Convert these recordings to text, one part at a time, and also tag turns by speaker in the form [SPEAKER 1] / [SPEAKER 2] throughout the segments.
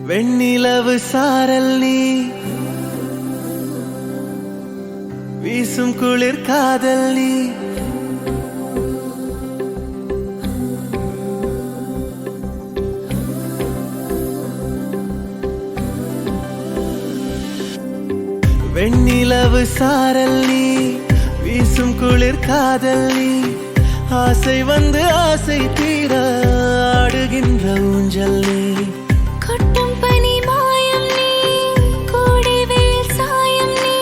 [SPEAKER 1] வெண்ணிலவு சாரல் நீ வீசும் குளிர் காதல் நீ வெண்ணிலவு சாரல் நீ வீசும் குளிர் காதல் நீ ஆசை வந்து ஆசை தீர ஆடுகின்ற ஊஞ்சல் நீ
[SPEAKER 2] கொட்டும் பனி மாயம் நீ கோடை வெயில் சாயம் நீ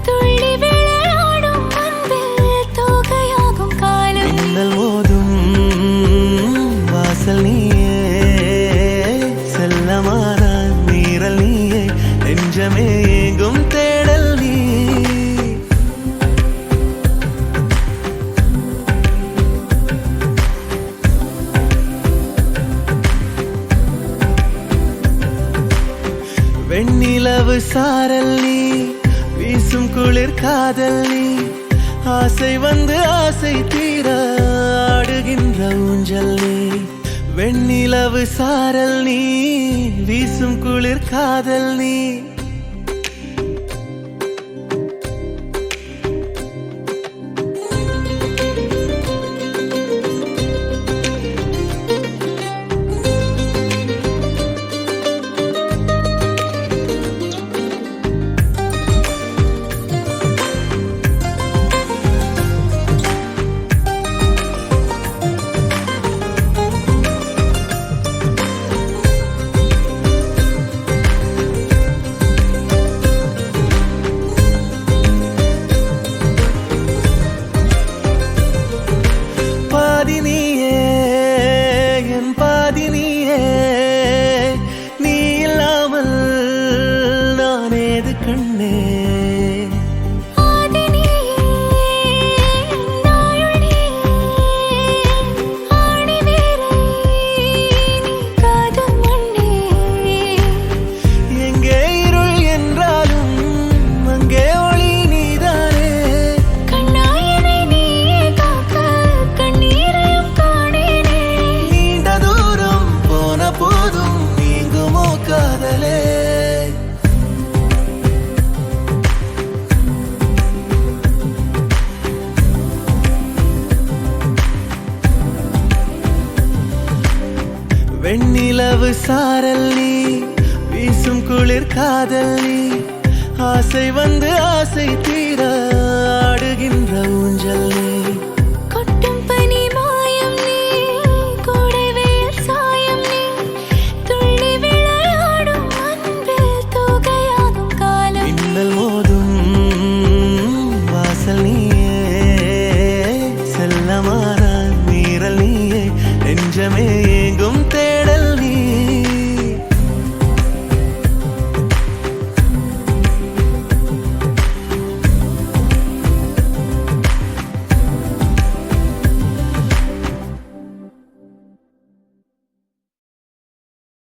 [SPEAKER 2] துள்ளி விளையாடும் அன்பில் தோகையாகும் காலம்
[SPEAKER 1] மின்னல் மோதும் வாசல் நீயே செல்லமான நீரல் நீயே நெஞ்சமே எங்கும் தேடல் நீ வெண்ணிலவு சாரல் நீ வீசும் குளிர் காதல் நீ ஆசை வந்து ஆசை தீர ஆடுகின்ற ஊஞ்சல் நீ வெண்ணிலவு சாரல் நீ வீசும் குளிர் காதல் நீ நீ இல்லாமல் நான் ஏது கண்ணே எங்கே இருள் என்றாலும் அங்கே ஒளி நீதானே நீண்ட தூரம் போன போதும் நீங்குமோ காதலே வெண்ணிலவு சாரல் நீ வீசும் குளிர் காதல் நீ ஆசை வந்து ஆசை தீர ஆடுகின்ற ஊஞ்சல் நீ
[SPEAKER 2] கொட்டும் பனி மாயம் நீ கோடை வெயில் சாயம் நீ துள்ளி விளையாடும் அன்பில் தோகையாகும் காலம்
[SPEAKER 1] மின்னல் மோதும் வாசல் நீயே செல்லமான நீரல் நீயே நெஞ்சமே